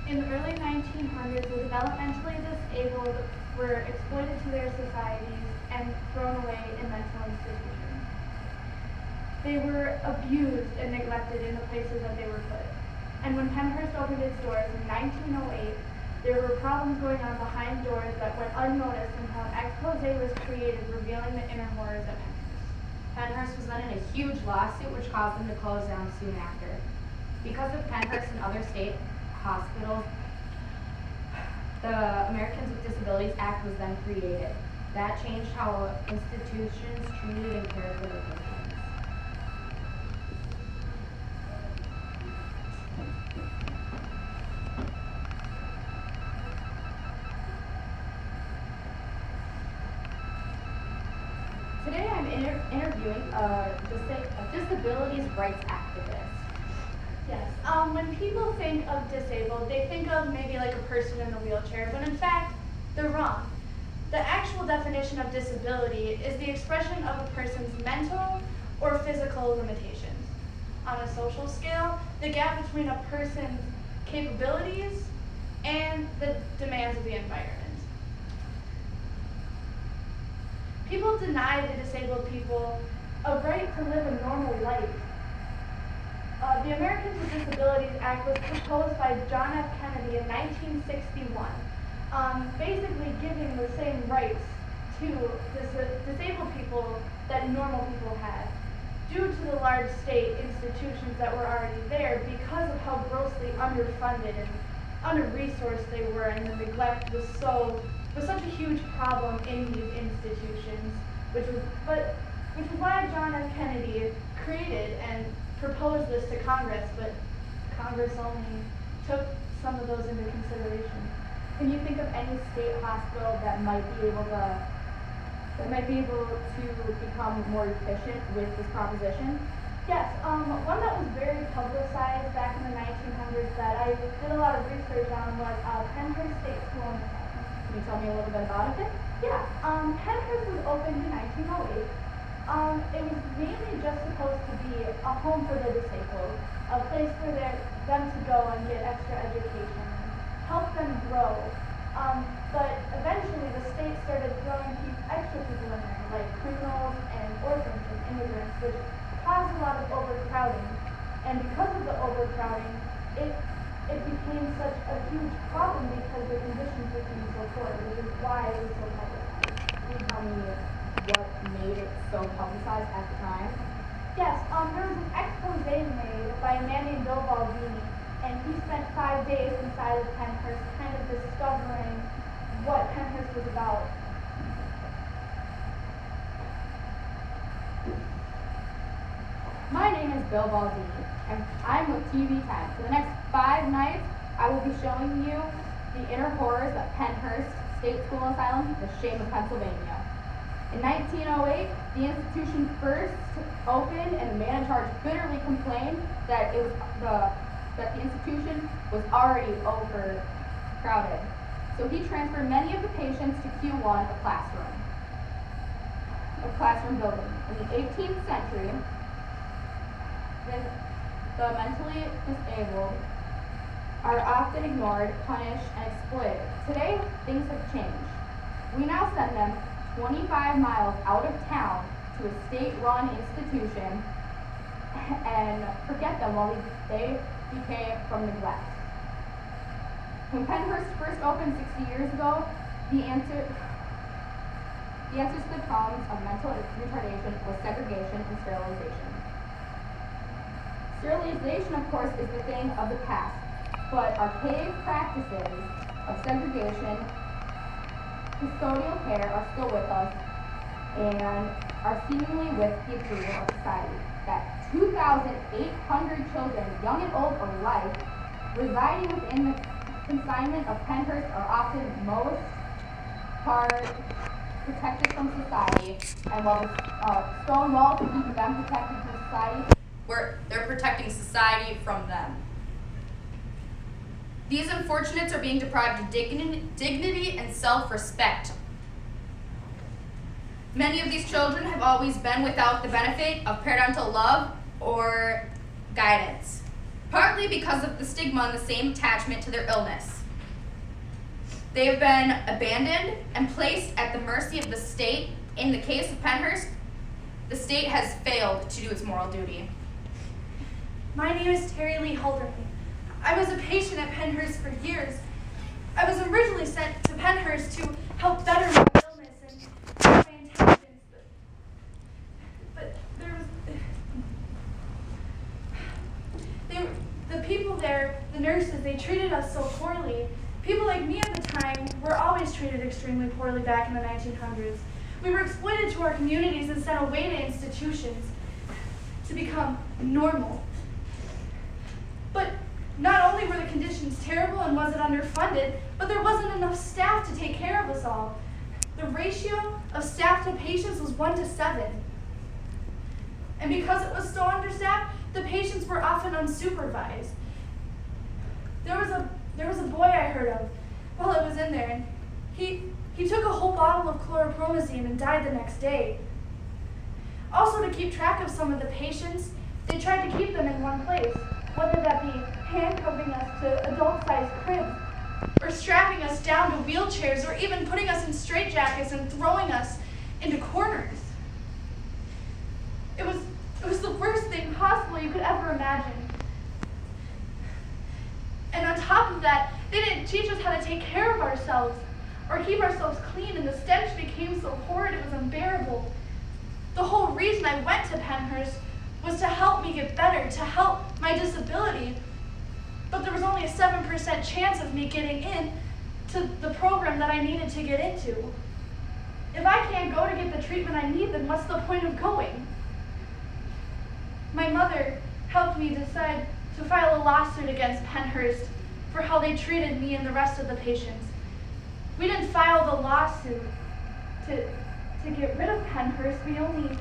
In the early 1900s, the developmentally disabled were exploited to their societies and thrown away in mental institutions. They were abused and neglected in the places that they were put. And when Pennhurst opened its doors in 1908, there were problems going on behind doors that went unnoticed until an expose was created revealing the inner horrors of Pennhurst. Pennhurst was then in a huge lawsuit which caused them to close down soon after. Because of Pennhurst and other state hospitals, the Americans with Disabilities Act was then created. That changed how institutions treated and cared for their patients. Today I'm interviewing a disabilities rights activist. Yes. When people think of disabled, they think of maybe like a person in a wheelchair, but in fact, they're wrong. The actual definition of disability is the expression of a person's mental or physical limitations. On a social scale, the gap between a person's capabilities and the demands of the environment. People deny the disabled people a right to live a normal life. The Americans with Disabilities Act was proposed by John F. Kennedy in 1961, basically giving the same rights to disabled people that normal people had, due to the large state institutions that were already there because of how grossly underfunded and under-resourced they were, and the neglect was such a huge problem in these institutions, which is why John F. Kennedy created and proposed this to Congress, but Congress only took some of those into consideration. Can you think of any state hospital that might be able to become more efficient with this proposition? Yes, one that was very publicized back in the 1900s that I did a lot of research on was Pennhurst State School in Asylum. Can you tell me a little bit about it? Yeah, Pennhurst was opened in 1908. It was mainly just supposed to be a home for the disabled, a place for them to go and get extra education, help them grow. But eventually the state started throwing extra people in there, like criminals and orphans and immigrants, which caused a lot of overcrowding. And because of the overcrowding, it became such a huge problem because the conditions became so poor, which is why it was so publicized. Can you tell me what made it so publicized at the time? Yes, there was an expose made by a man named Bill Baldini, and he spent 5 days inside of Pennhurst kind of discovering what Pennhurst was about. My name is Bill Baldini, and I'm with TV10. For the next 5 nights, I will be showing you the inner horrors of Pennhurst State School Asylum, the shame of Pennsylvania. In 1908, the institution first opened, and the man in charge bitterly complained that the institution was already overcrowded. So he transferred many of the patients to Q1, a classroom building. In the 18th century, the mentally disabled are often ignored, punished, and exploited. Today, things have changed. We now send them 25 miles out of town to a state-run institution and forget them while they decay from neglect. When Pennhurst first opened 60 years ago, the answer to the problems of mental retardation was segregation and sterilization. Sterilization, of course, is the thing of the past, but archaic practices of segregation, custodial care are still with us and are seemingly with the approval of society. That 2,800 children, young and old alike, residing within the consignment of Pennhurst are often most part protected from society, and while the stone walls are keeping them protected from society, they're protecting society from them. These unfortunates are being deprived of dignity and self-respect. Many of these children have always been without the benefit of parental love or guidance. Partly partly because of the stigma and the same attachment to their illness. They have been abandoned and placed at the mercy of the state. In the case of Pennhurst, the state has failed to do its moral duty. My name is Lee Holbrook. I was a patient at Pennhurst for years. I was originally sent to Pennhurst to help better my illness and my intelligence, but the people there, the nurses, they treated us so poorly. People like me at the time were always treated extremely poorly back in the 1900s. We were exploited to our communities and sent away to institutions to become normal. But not only were the conditions terrible and was it underfunded, but there wasn't enough staff to take care of us all. The ratio of staff to patients was 1 to 7. And because it was so understaffed, the patients were often unsupervised. There was a boy I heard of while I was in there, and he took a whole bottle of chloropromazine and died the next day. Also, to keep track of some of the patients, they tried to keep them in one place, whether that be handcuffing us to adult-sized cribs, or strapping us down to wheelchairs, or even putting us in straitjackets and throwing us into corners. It was the worst thing possible you could ever imagine. And on top of that, they didn't teach us how to take care of ourselves or keep ourselves clean, and the stench became so horrid it was unbearable. The whole reason I went to Pennhurst was to help me get better, to help my disability, but there was only a 7% chance of me getting in to the program that I needed to get into. If I can't go to get the treatment I need, then what's the point of going? My mother helped me decide to file a lawsuit against Pennhurst for how they treated me and the rest of the patients. We didn't file the lawsuit to get rid of Pennhurst. We only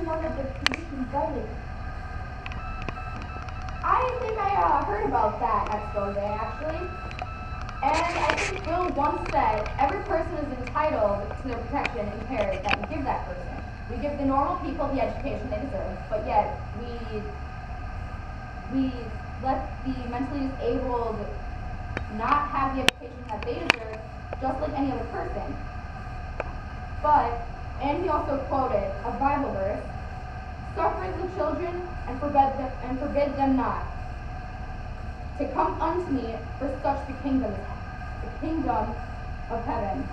wanted the conditions better. I think I heard about that expose, actually. And I think Bill once said, every person is entitled to the protection and care that we give that person. We give the normal people the education they deserve, but yet we let the mentally disabled not have the education that they deserve, just like any other person. And he also quoted a Bible verse, "Suffer the children and forbid them not to come unto me, for such the kingdom of heaven."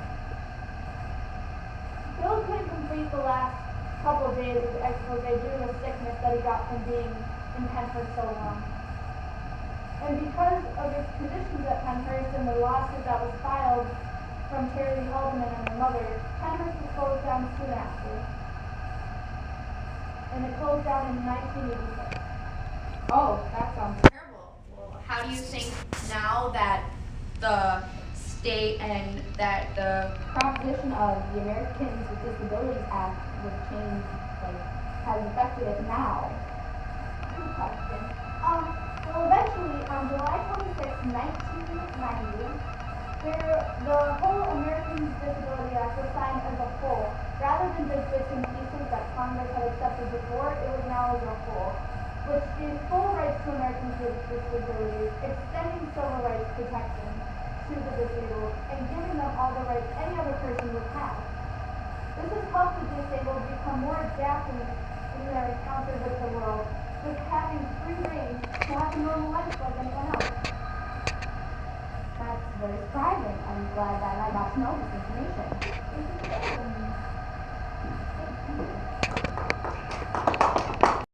Bill couldn't complete the last couple of days of the expose due to the sickness that he got from being in Pennhurst so long. And because of his conditions at Pennhurst and the lawsuit that was filed from Lee Holbrook and her mother, Pennhurst was closed down soon after. And it closed down in 1986. Oh, that sounds terrible. Well, how do you think now that the state and that the proposition of the Americans with Disabilities Act would change, has affected it now? Good question. Well, eventually, on July 26, 1990, the whole Americans with Disabilities Act was signed as a whole. Rather than just bits and pieces that Congress had accepted before, it was now as a whole, which gave full rights to Americans with disabilities, extending civil rights protection to the disabled, and giving them all the rights any other person would have. This has helped the disabled become more adapted in their encounter with the world, with having free reign to have a normal life like anyone else. That's very surprising. I'm glad that I got to know this information.